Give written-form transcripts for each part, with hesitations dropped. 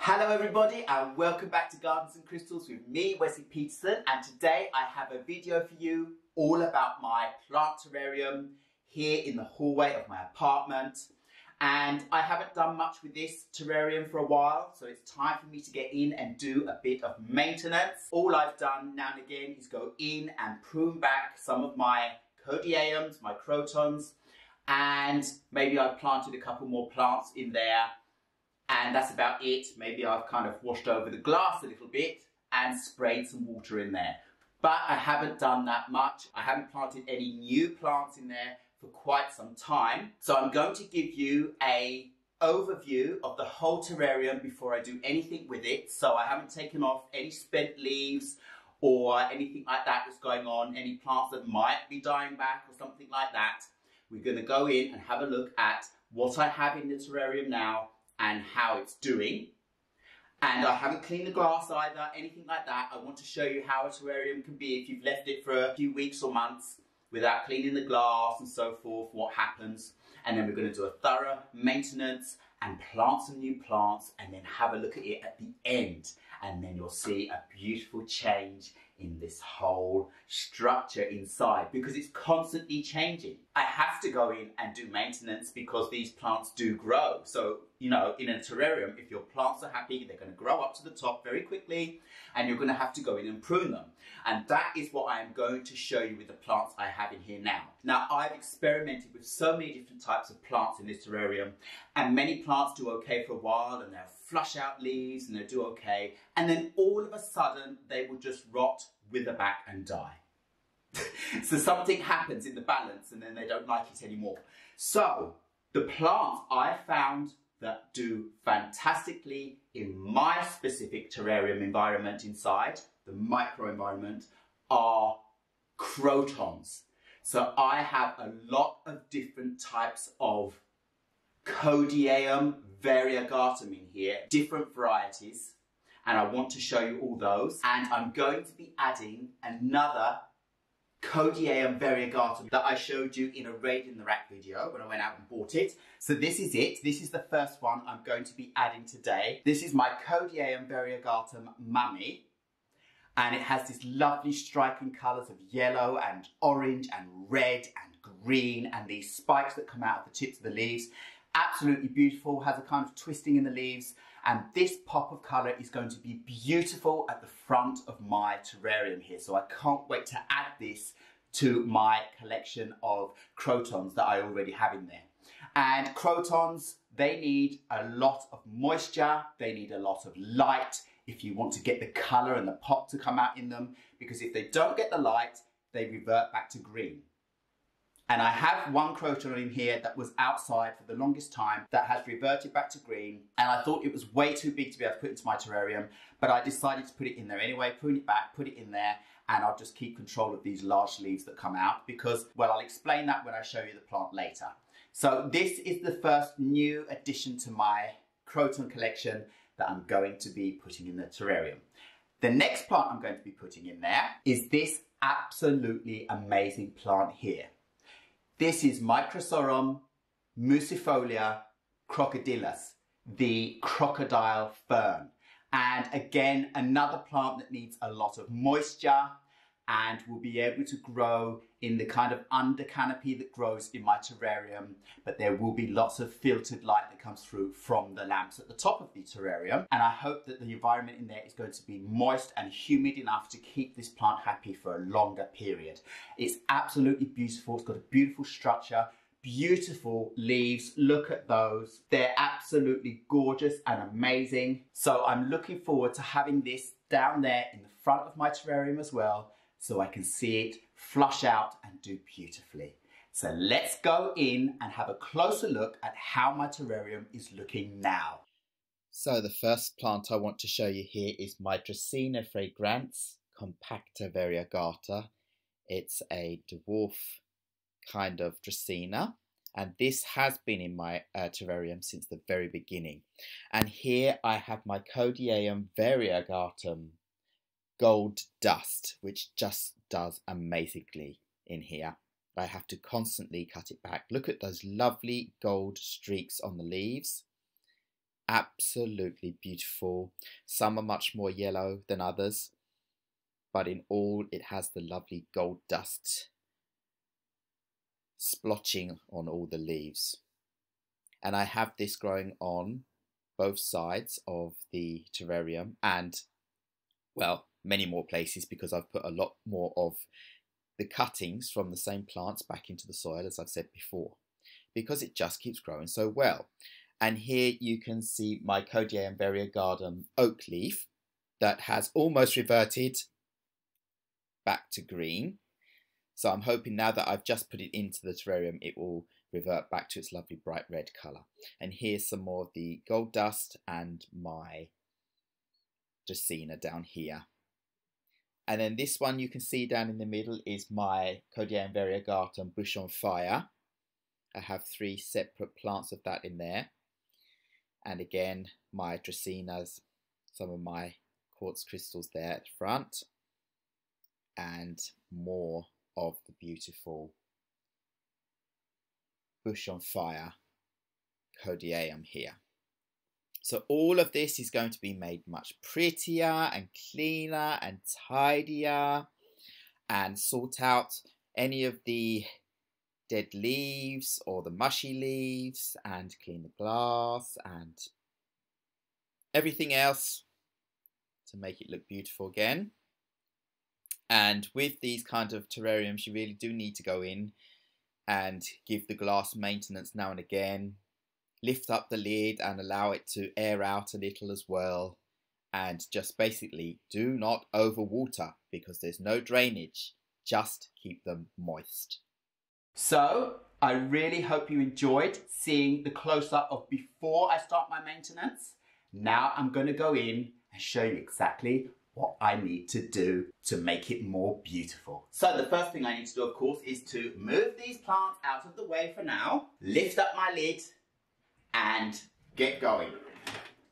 Hello everybody and welcome back to Gardens and Crystals with me, Wesley, and today I have a video for you all about my plant terrarium here in the hallway of my apartment. And I haven't done much with this terrarium for a while, so it's time for me to get in and do a bit of maintenance. All I've done now and again is go in and prune back some of my Codiaeums, my Crotons, and maybe I've planted a couple more plants in there. And that's about it. Maybe I've kind of washed over the glass a little bit and sprayed some water in there. But I haven't done that much. I haven't planted any new plants in there for quite some time. So I'm going to give you an overview of the whole terrarium before I do anything with it. So I haven't taken off any spent leaves or anything like that that's going on, any plants that might be dying back or something like that. We're going to go in and have a look at what I have in the terrarium now and how it's doing. And I haven't cleaned the glass either, anything like that. I want to show you how a terrarium can be if you've left it for a few weeks or months without cleaning the glass and so forth, what happens. And then we're going to do a thorough maintenance and plant some new plants and then have a look at it at the end. And then you'll see a beautiful change in this whole structure inside because it's constantly changing. I have to go in and do maintenance because these plants do grow. So, you know, in a terrarium, if your plants are happy, they're going to grow up to the top very quickly and you're going to have to go in and prune them. And that is what I am going to show you with the plants I have in here now. Now, I've experimented with so many different types of plants in this terrarium, and many plants do okay for a while and they'll flush out leaves and they'll do okay. And then all of a sudden, they will just rot, wither back and die. So something happens in the balance and then they don't like it anymore. So the plants I found that do fantastically in my specific terrarium environment inside, the microenvironment, are Crotons. So I have a lot of different types of Codiaeum variegatum in here, different varieties, and I want to show you all those. And I'm going to be adding another Codiaeum variegatum that I showed you in a Raid in the Rack video when I went out and bought it. So this is it. This is the first one I'm going to be adding today. This is my Codiaeum variegatum Mammy. And it has this lovely striking colours of yellow and orange and red and green and these spikes that come out of the tips of the leaves. Absolutely beautiful, has a kind of twisting in the leaves. And this pop of colour is going to be beautiful at the front of my terrarium here. So I can't wait to add this to my collection of Crotons that I already have in there. And Crotons, they need a lot of moisture, they need a lot of light if you want to get the colour and the pop to come out in them, because if they don't get the light, they revert back to green. And I have one Croton in here that was outside for the longest time that has reverted back to green. And I thought it was way too big to be able to put into my terrarium, but I decided to put it in there anyway, prune it back, put it in there, and I'll just keep control of these large leaves that come out because, well, I'll explain that when I show you the plant later. So this is the first new addition to my Croton collection that I'm going to be putting in the terrarium. The next plant I'm going to be putting in there is this absolutely amazing plant here. This is Microsorum musifolium Crocodillus, the crocodile fern. And again, another plant that needs a lot of moisture and will be able to grow in the kind of under canopy that grows in my terrarium, but there will be lots of filtered light that comes through from the lamps at the top of the terrarium. And I hope that the environment in there is going to be moist and humid enough to keep this plant happy for a longer period. It's absolutely beautiful. It's got a beautiful structure, beautiful leaves. Look at those. They're absolutely gorgeous and amazing. So I'm looking forward to having this down there in the front of my terrarium as well, so I can see it flush out and do beautifully. So let's go in and have a closer look at how my terrarium is looking now. So the first plant I want to show you here is my Dracaena fragrans, Compacta Variegata. It's a dwarf kind of Dracaena, and this has been in my terrarium since the very beginning. And here I have my Codiaeum variegatum gold dust, which just does amazingly in here. I have to constantly cut it back. Look at those lovely gold streaks on the leaves. Absolutely beautiful. Some are much more yellow than others, but in all it has the lovely gold dust splotching on all the leaves. And I have this growing on both sides of the terrarium and, well, many more places, because I've put a lot more of the cuttings from the same plants back into the soil, as I've said before, because it just keeps growing so well. And here you can see my Codiaeum variegatum oak leaf that has almost reverted back to green. So I'm hoping now that I've just put it into the terrarium, it will revert back to its lovely bright red colour. And here's some more of the gold dust and my Dracaena down here. And then this one you can see down in the middle is my Codiaeum variegatum bush on fire. I have 3 separate plants of that in there. And again, my Dracaenas, some of my quartz crystals there at the front. And more of the beautiful bush on fire Codiaeum here. So all of this is going to be made much prettier and cleaner and tidier, and sort out any of the dead leaves or the mushy leaves, and clean the glass and everything else to make it look beautiful again. And with these kind of terrariums, you really do need to go in and give the glass maintenance now and again. Lift up the lid and allow it to air out a little as well. And just basically do not overwater, because there's no drainage. Just keep them moist. So I really hope you enjoyed seeing the close-up of before I start my maintenance. Now I'm going to go in and show you exactly what I need to do to make it more beautiful. So the first thing I need to do, of course, is to move these plants out of the way for now, lift up my lid and get going.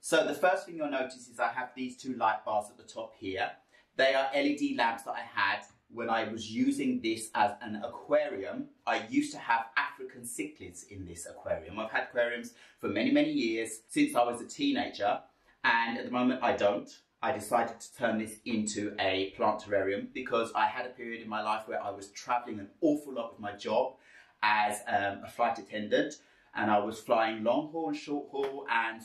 So the first thing you'll notice is I have these 2 light bars at the top here. They are LED lamps that I had when I was using this as an aquarium. I used to have African cichlids in this aquarium. I've had aquariums for many, many years, since I was a teenager, and at the moment I don't. I decided to turn this into a plant terrarium because I had a period in my life where I was traveling an awful lot with my job as a flight attendant, and I was flying long haul and short haul and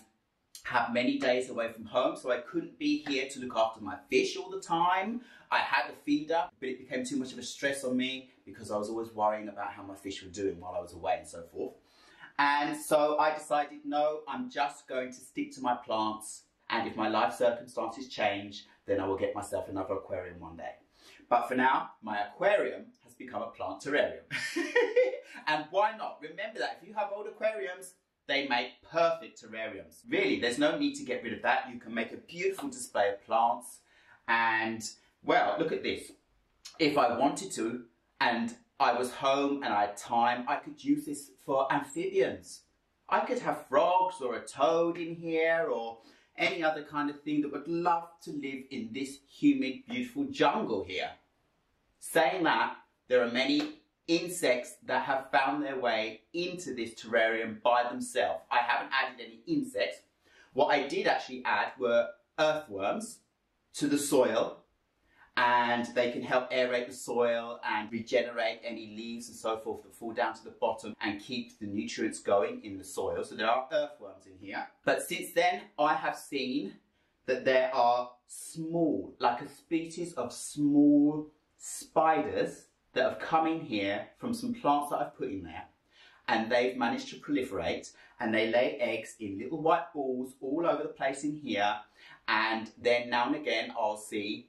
had many days away from home, so I couldn't be here to look after my fish all the time. I had a feeder, but it became too much of a stress on me because I was always worrying about how my fish were doing while I was away and so forth. And so I decided, no, I'm just going to stick to my plants, and if my life circumstances change, then I will get myself another aquarium one day. But for now, my aquarium has become a plant terrarium. And why not? Remember that if you have old aquariums, they make perfect terrariums. Really, there's no need to get rid of that. You can make a beautiful display of plants. And, well, look at this. If I wanted to, and I was home and I had time, I could use this for amphibians. I could have frogs or a toad in here, or any other kind of thing that would love to live in this humid, beautiful jungle here. Saying that, there are many insects that have found their way into this terrarium by themselves. I haven't added any insects. What I did actually add were earthworms to the soil, and they can help aerate the soil and regenerate any leaves and so forth that fall down to the bottom and keep the nutrients going in the soil. So there are earthworms in here. But since then, I have seen that there are small, like a species of small spiders that have come in here from some plants that I've put in there, and they've managed to proliferate, and they lay eggs in little white balls all over the place in here, and then now and again I'll see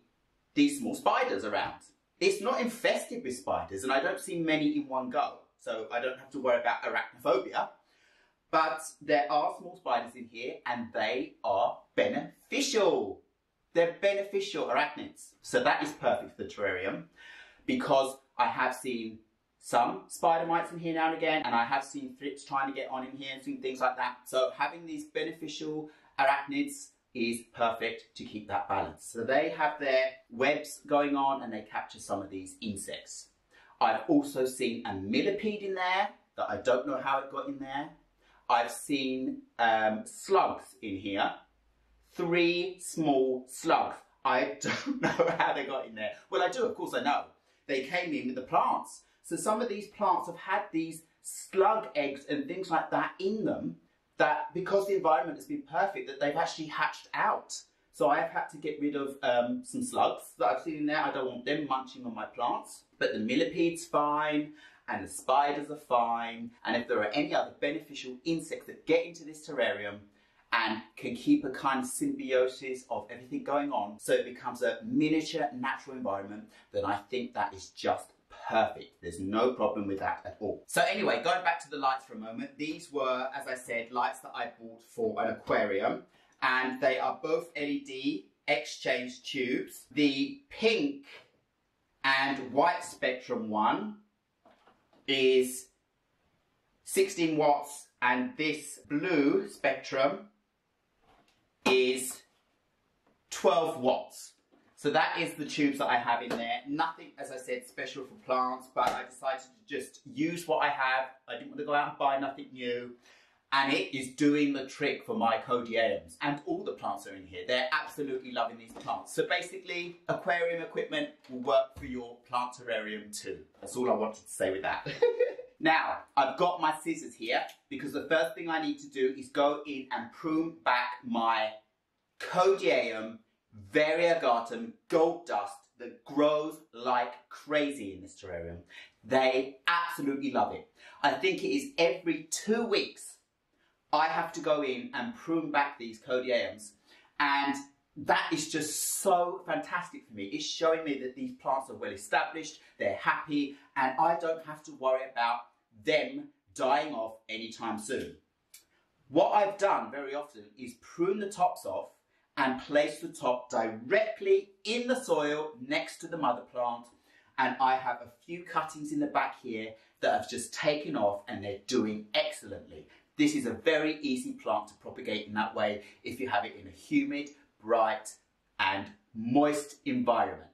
these small spiders around. It's not infested with spiders, and I don't see many in one go, so I don't have to worry about arachnophobia, but there are small spiders in here, and they are beneficial. They're beneficial arachnids, so that is perfect for the terrarium, because I have seen some spider mites in here now and again, and I have seen thrips trying to get on in here and seen things like that. So having these beneficial arachnids is perfect to keep that balance. So they have their webs going on and they capture some of these insects. I've also seen a millipede in there that I don't know how it got in there. I've seen slugs in here. 3 small slugs. I don't know how they got in there. Well, I do, of course I know. They came in with the plants. So some of these plants have had these slug eggs and things like that in them, that because the environment has been perfect, that they've actually hatched out. So I've had to get rid of some slugs that I've seen in there. I don't want them munching on my plants. But the millipede's fine, and the spiders are fine. And if there are any other beneficial insects that get into this terrarium and can keep a kind of symbiosis of everything going on, so it becomes a miniature natural environment, then I think that is just perfect. There's no problem with that at all. So anyway, going back to the lights for a moment, these were, as I said, lights that I bought for an aquarium, and they are both LED exchange tubes. The pink and white spectrum one is 16 watts, and this blue spectrum is 12 watts. So that is the tubes that I have in there. Nothing, as I said, special for plants, but I decided to just use what I have. I didn't want to go out and buy nothing new. And it is doing the trick for my Codiaeums. And all the plants are in here. They're absolutely loving these plants. So basically, aquarium equipment will work for your plant terrarium too. That's all I wanted to say with that. Now, I've got my scissors here, because the first thing I need to do is go in and prune back my Codiaeum variegatum gold dust that grows like crazy in this terrarium. They absolutely love it. I think it is every 2 weeks I have to go in and prune back these Codiaeums, and that is just so fantastic for me. It's showing me that these plants are well established, they're happy, and I don't have to worry about them dying off anytime soon. What I've done very often is prune the tops off and place the top directly in the soil next to the mother plant, and I have a few cuttings in the back here that have just taken off, and they're doing excellently. This is a very easy plant to propagate in that way if you have it in a humid, bright and moist environment.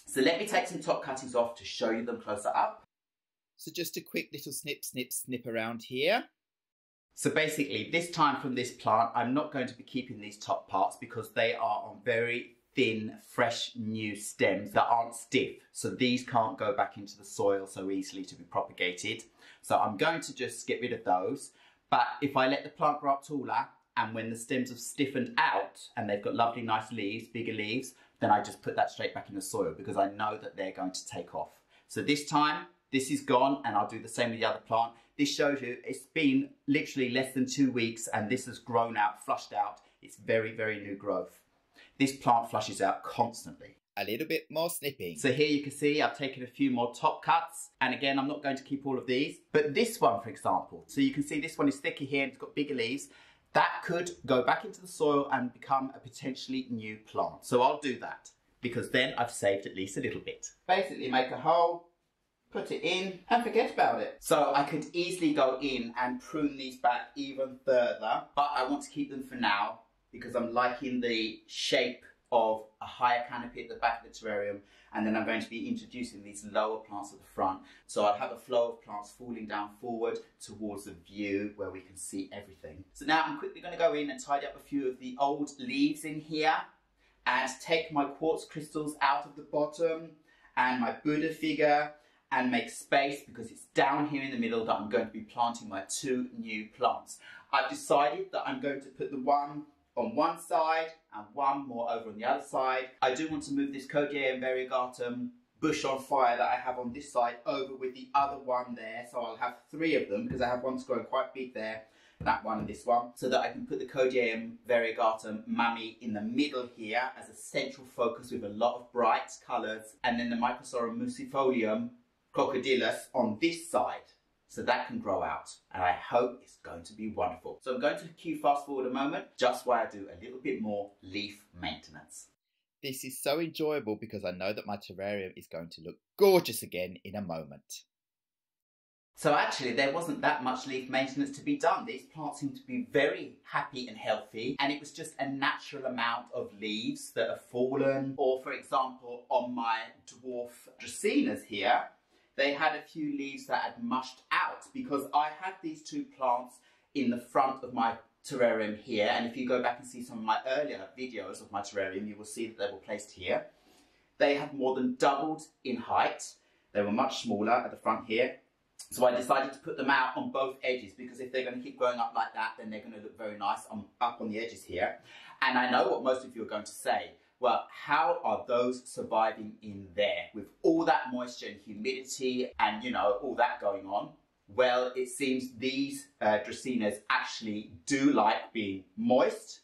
So let me take some top cuttings off to show you them closer up. So just a quick little snip, snip, snip around here. So basically, this time from this plant, I'm not going to be keeping these top parts because they are on very thin, fresh, new stems that aren't stiff. So these can't go back into the soil so easily to be propagated. So I'm going to just get rid of those. But if I let the plant grow up taller, and when the stems have stiffened out and they've got lovely, nice leaves, bigger leaves, then I just put that straight back in the soil because I know that they're going to take off. So this time, this is gone, and I'll do the same with the other plant. This shows you it's been literally less than 2 weeks, and this has grown out, flushed out. It's very, very new growth. This plant flushes out constantly. A little bit more snipping. So here you can see I've taken a few more top cuts, and again, I'm not going to keep all of these, but this one, for example, so you can see this one is thicker here and it's got bigger leaves. That could go back into the soil and become a potentially new plant. So I'll do that, because then I've saved at least a little bit. Basically make a hole, put it in and forget about it. So I could easily go in and prune these back even further, but I want to keep them for now because I'm liking the shape of a higher canopy at the back of the terrarium, and then I'm going to be introducing these lower plants at the front. So I'll have a flow of plants falling down forward towards the view where we can see everything. So now I'm quickly going to go in and tidy up a few of the old leaves in here and take my quartz crystals out of the bottom and my Buddha figure and make space, because it's down here in the middle that I'm going to be planting my 2 new plants. I've decided that I'm going to put the one on one side and one more over on the other side. I do want to move this Codiaeum variegatum bush on fire that I have on this side over with the other one there, so I'll have 3 of them because I have one that's growing quite big there, that one and this one, so that I can put the Codiaeum variegatum Mammy in the middle here as a central focus with a lot of bright colours, and then the Microsorum musifolium Crocodillus on this side, so that can grow out, and I hope it's going to be wonderful. So I'm going to cue fast forward a moment, just while I do a little bit more leaf maintenance. This is so enjoyable because I know that my terrarium is going to look gorgeous again in a moment. So actually there wasn't that much leaf maintenance to be done. These plants seem to be very happy and healthy, and it was just a natural amount of leaves that have fallen. Or for example, on my dwarf Dracaenas here, they had a few leaves that had mushed out because I had these 2 plants in the front of my terrarium here, and if you go back and see some of my earlier videos of my terrarium, you will see that they were placed here. They have more than doubled in height. They were much smaller at the front here. So I decided to put them out on both edges, because if they're going to keep growing up like that, then they're going to look very nice up on the edges here. And I know what most of you are going to say. Well, how are those surviving in there with all that moisture and humidity and, you know, all that going on? Well, it seems these Dracaenas actually do like being moist,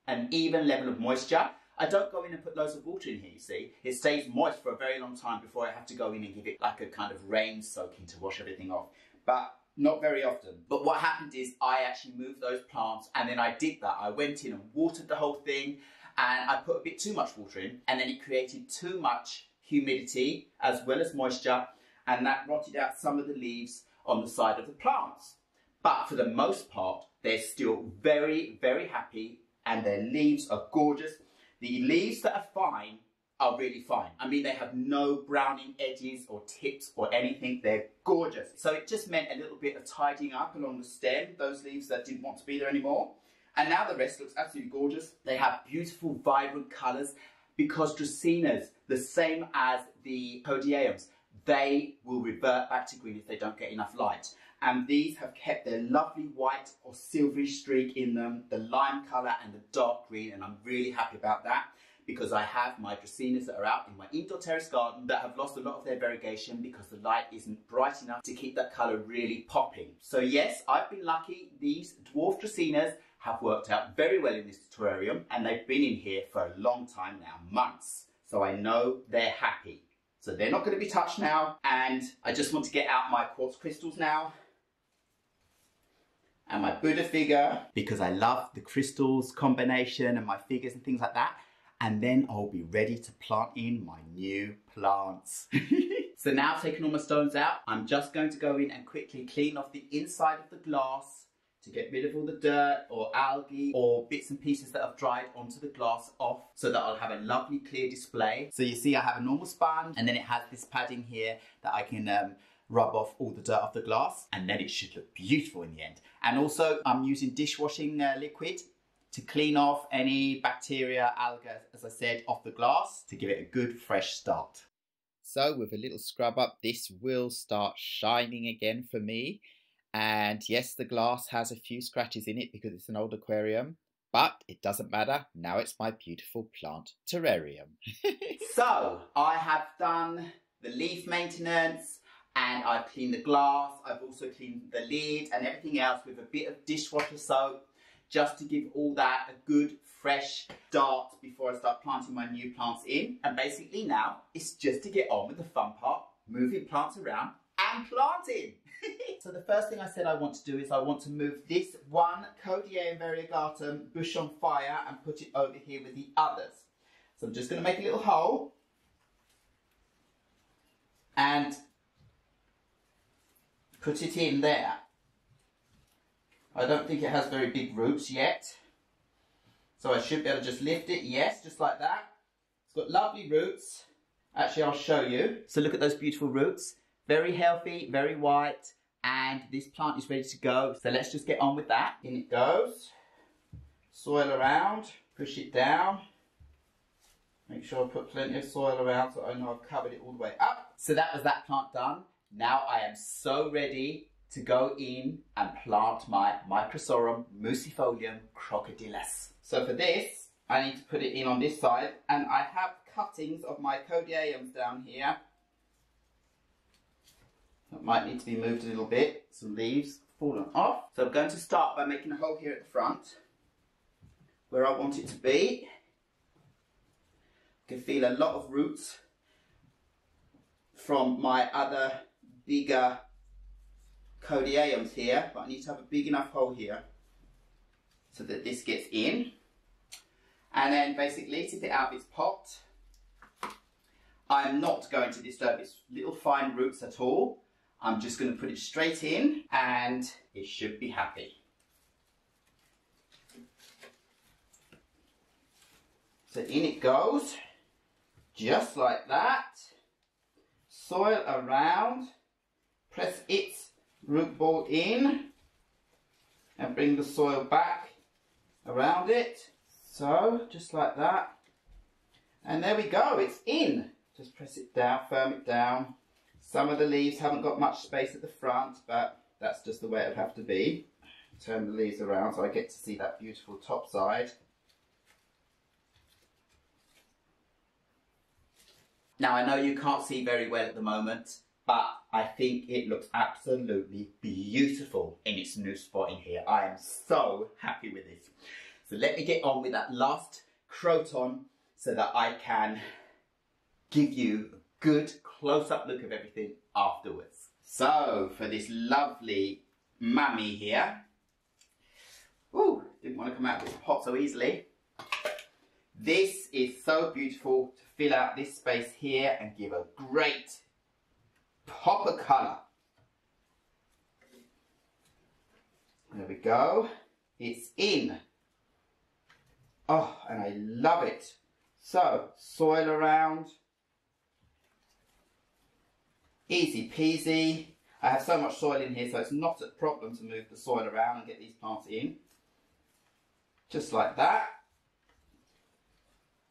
an even level of moisture. I don't go in and put loads of water in here, you see. It stays moist for a very long time before I have to go in and give it like a kind of rain soaking to wash everything off. But not very often. But what happened is I actually moved those plants, and then I did that. I went in and watered the whole thing, and I put a bit too much water in, and then it created too much humidity as well as moisture, and that rotted out some of the leaves on the side of the plants. But for the most part, they're still very, very happy, and their leaves are gorgeous. The leaves that are fine are really fine. I mean, they have no browning edges or tips or anything. They're gorgeous. So it just meant a little bit of tidying up along the stem, those leaves that didn't want to be there anymore. And now the rest looks absolutely gorgeous. They have beautiful, vibrant colours, because Dracaenas, the same as the Codiaeums, they will revert back to green if they don't get enough light. And these have kept their lovely white or silvery streak in them, the lime colour and the dark green, and I'm really happy about that, because I have my Dracaenas that are out in my indoor terrace garden that have lost a lot of their variegation because the light isn't bright enough to keep that colour really popping. So yes, I've been lucky. These dwarf Dracaenas have worked out very well in this terrarium, and they've been in here for a long time now, months. So I know they're happy. So they're not going to be touched now, and I just want to get out my quartz crystals now and my Buddha figure, because I love the crystals combination and my figures and things like that. And then I'll be ready to plant in my new plants. So now I've taken all my stones out, I'm just going to go in and quickly clean off the inside of the glass to get rid of all the dirt or algae or bits and pieces that have dried onto the glass off, so that I'll have a lovely clear display. So you see I have a normal sponge, and then it has this padding here that I can rub off all the dirt off the glass, and then it should look beautiful in the end. And also I'm using dishwashing liquid to clean off any bacteria, algae, as I said, off the glass, to give it a good fresh start. So with a little scrub up, this will start shining again for me. And yes, the glass has a few scratches in it because it's an old aquarium, but it doesn't matter. Now it's my beautiful plant terrarium. So I have done the leaf maintenance, and I've cleaned the glass. I've also cleaned the lid and everything else with a bit of dishwasher soap, just to give all that a good fresh start before I start planting my new plants in. And basically now it's just to get on with the fun part, moving plants around and planting. So the first thing I said I want to do is I want to move this one Codiaeum variegatum bush on fire and put it over here with the others. So I'm just going to make a little hole and put it in there. I don't think it has very big roots yet, so I should be able to just lift it. Yes, just like that. It's got lovely roots. Actually, I'll show you. So look at those beautiful roots. Very healthy, very white, and this plant is ready to go. So let's just get on with that. In it goes. Soil around, push it down. Make sure I put plenty of soil around so I know I've covered it all the way up. So that was that plant done. Now I am so ready to go in and plant my Microsorum musifolium Crocodillus. So for this, I need to put it in on this side, and I have cuttings of my Codiaeums down here. That might need to be moved a little bit. Some leaves fallen off. So I'm going to start by making a hole here at the front, where I want it to be. I can feel a lot of roots from my other bigger Codiaeums here, but I need to have a big enough hole here so that this gets in. And then basically tip it out of its pot. I'm not going to disturb its little fine roots at all. I'm just going to put it straight in and it should be happy. So in it goes, just like that. Soil around, press its root ball in, and bring the soil back around it. So, just like that. And there we go, it's in. Just press it down, firm it down. Some of the leaves haven't got much space at the front, but that's just the way it would have to be. Turn the leaves around so I get to see that beautiful top side. Now I know you can't see very well at the moment, but I think it looks absolutely beautiful in its new spot in here. I am so happy with this. So let me get on with that last Croton so that I can give you a good close-up look of everything afterwards. So for this lovely Mammy here, ooh, didn't want to come out of this pot so easily. This is so beautiful to fill out this space here and give a great pop of colour. There we go. It's in. Oh, and I love it. So, soil around. Easy peasy. I have so much soil in here, so it's not a problem to move the soil around and get these plants in. Just like that.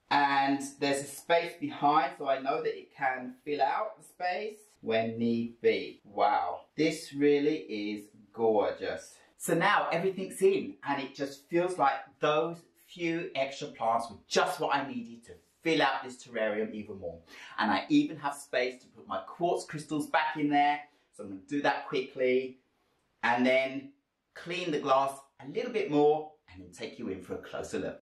And there's a space behind, so I know that it can fill out the space when need be. Wow, this really is gorgeous. So now everything's in, and it just feels like those few extra plants were just what I needed to fill out this terrarium even more. And I even have space to put my quartz crystals back in there, so I'm going to do that quickly, and then clean the glass a little bit more, and then take you in for a closer look.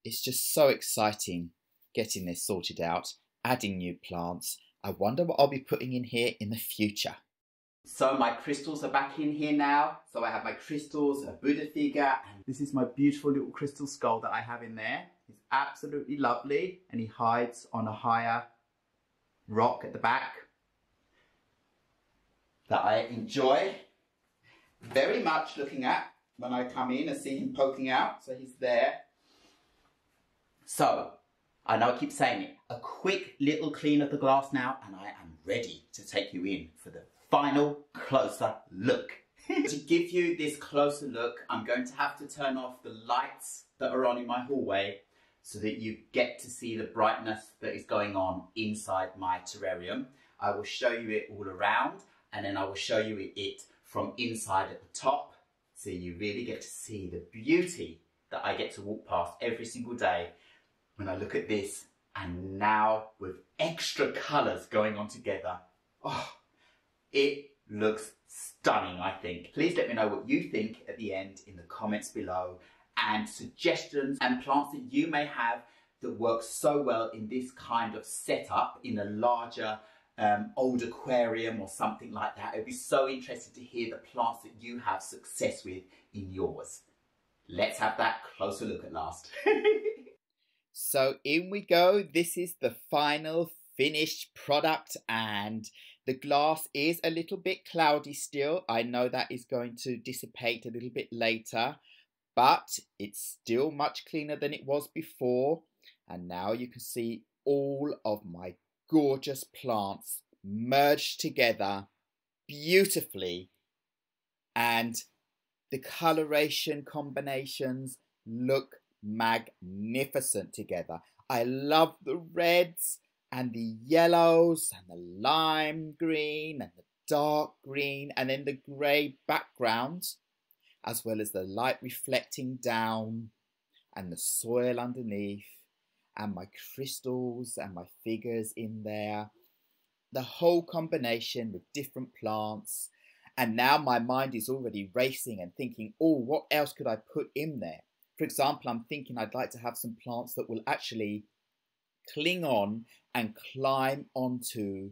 It's just so exciting getting this sorted out, adding new plants. I wonder what I'll be putting in here in the future. So my crystals are back in here now. So I have my crystals, a Buddha figure, and this is my beautiful little crystal skull that I have in there. He's absolutely lovely, and he hides on a higher rock at the back that I enjoy very much looking at when I come in and see him poking out. So he's there. So, I know I keep saying it, a quick little clean of the glass now, and I am ready to take you in for the final closer look. To give you this closer look, I'm going to have to turn off the lights that are on in my hallway so that you get to see the brightness that is going on inside my terrarium. I will show you it all around, and then I will show you it from inside at the top, so you really get to see the beauty that I get to walk past every single day when I look at this, and now with extra colours going on together. Oh, it looks stunning, I think. Please let me know what you think at the end in the comments below, and suggestions and plants that you may have that work so well in this kind of setup in a larger old aquarium or something like that. I'd be so interested to hear the plants that you have success with in yours. Let's have that closer look at last. So in we go. This is the final finished product, and the glass is a little bit cloudy still. I know that is going to dissipate a little bit later, but it's still much cleaner than it was before. And now you can see all of my gorgeous plants merged together beautifully, and the coloration combinations look magnificent together. I love the reds and the yellows and the lime green and the dark green, and then the grey background, as well as the light reflecting down and the soil underneath, and my crystals and my figures in there. The whole combination with different plants. And now my mind is already racing and thinking, oh, what else could I put in there? For example, I'm thinking I'd like to have some plants that will actually cling on and climb onto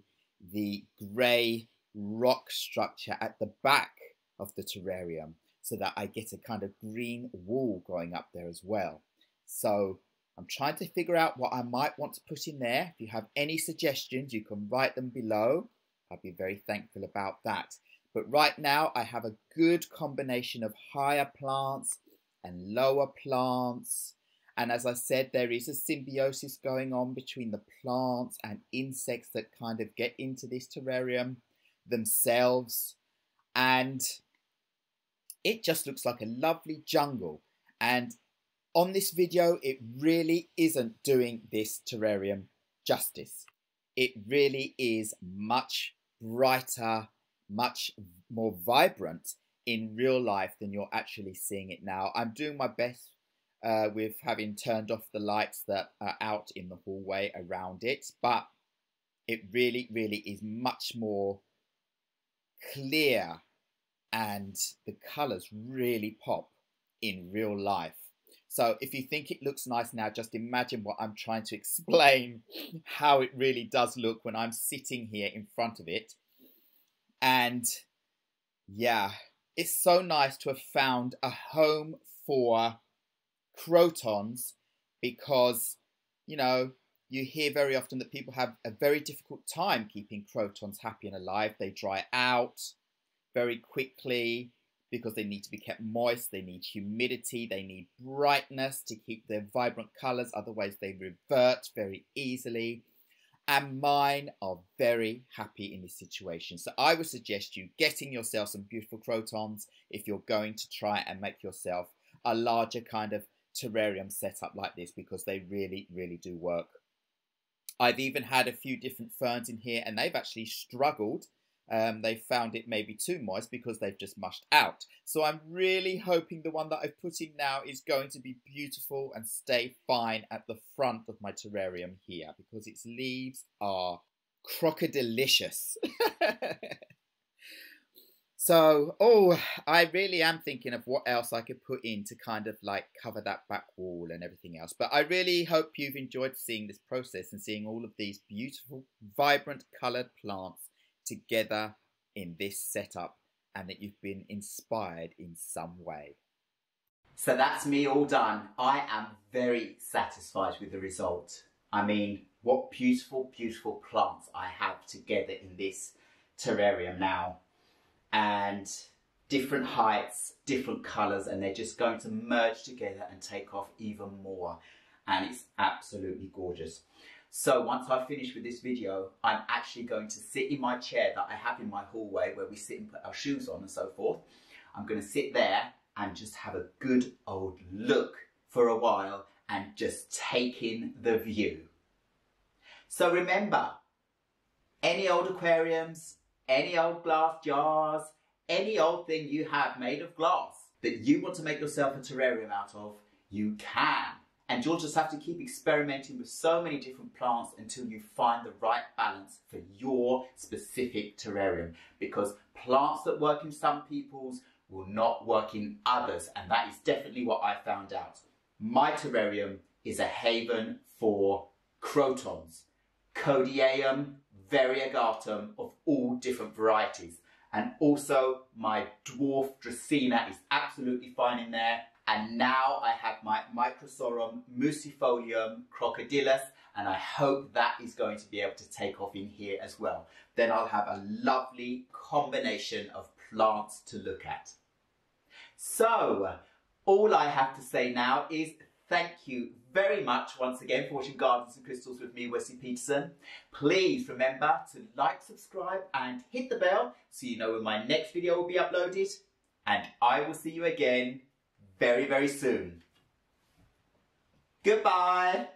the grey rock structure at the back of the terrarium, so that I get a kind of green wall going up there as well. So I'm trying to figure out what I might want to put in there. If you have any suggestions, you can write them below. I'd be very thankful about that. But right now I have a good combination of higher plants and lower plants. And as I said, there is a symbiosis going on between the plants and insects that kind of get into this terrarium themselves. And it just looks like a lovely jungle. And on this video, it really isn't doing this terrarium justice. It really is much brighter, much more vibrant in real life than you're actually seeing it now. I'm doing my best with having turned off the lights that are out in the hallway around it, but it really, really is much more clear and the colours really pop in real life. So if you think it looks nice now, just imagine what I'm trying to explain, how it really does look when I'm sitting here in front of it. And yeah, it's so nice to have found a home for Crotons, because, you know, you hear very often that people have a very difficult time keeping Crotons happy and alive. They dry out very quickly because they need to be kept moist, they need humidity, they need brightness to keep their vibrant colours, otherwise they revert very easily. And mine are very happy in this situation. So I would suggest you getting yourself some beautiful Crotons if you're going to try and make yourself a larger kind of terrarium setup like this, because they really, really do work. I've even had a few different ferns in here and they've actually struggled. They found it maybe too moist because they've just mushed out. So I'm really hoping the one that I've put in now is going to be beautiful and stay fine at the front of my terrarium here, because its leaves are crocodylicious. So, I really am thinking of what else I could put in to kind of like cover that back wall and everything else. But I really hope you've enjoyed seeing this process and seeing all of these beautiful, vibrant coloured plants together in this setup, and that you've been inspired in some way. So that's me all done. I am very satisfied with the result. I mean, what beautiful, beautiful plants I have together in this terrarium now. And different heights, different colours, and they're just going to merge together and take off even more. And it's absolutely gorgeous. So once I finish with this video, I'm actually going to sit in my chair that I have in my hallway where we sit and put our shoes on and so forth. I'm going to sit there and just have a good old look for a while and just take in the view. So remember, any old aquariums, any old glass jars, any old thing you have made of glass that you want to make yourself a terrarium out of, you can. And you'll just have to keep experimenting with so many different plants until you find the right balance for your specific terrarium. Because plants that work in some people's will not work in others. And that is definitely what I found out. My terrarium is a haven for Crotons, Codiaeum variegatum of all different varieties. And also my dwarf Dracaena is absolutely fine in there. And now I have my Microsorum musifolium Crocodillus, and I hope that is going to be able to take off in here as well. Then I'll have a lovely combination of plants to look at. So all I have to say now is thank you very much once again for watching Gardens and Crystals with me, Wesley Peterson. Please remember to like, subscribe and hit the bell so you know when my next video will be uploaded. And I will see you again very, very soon. Goodbye.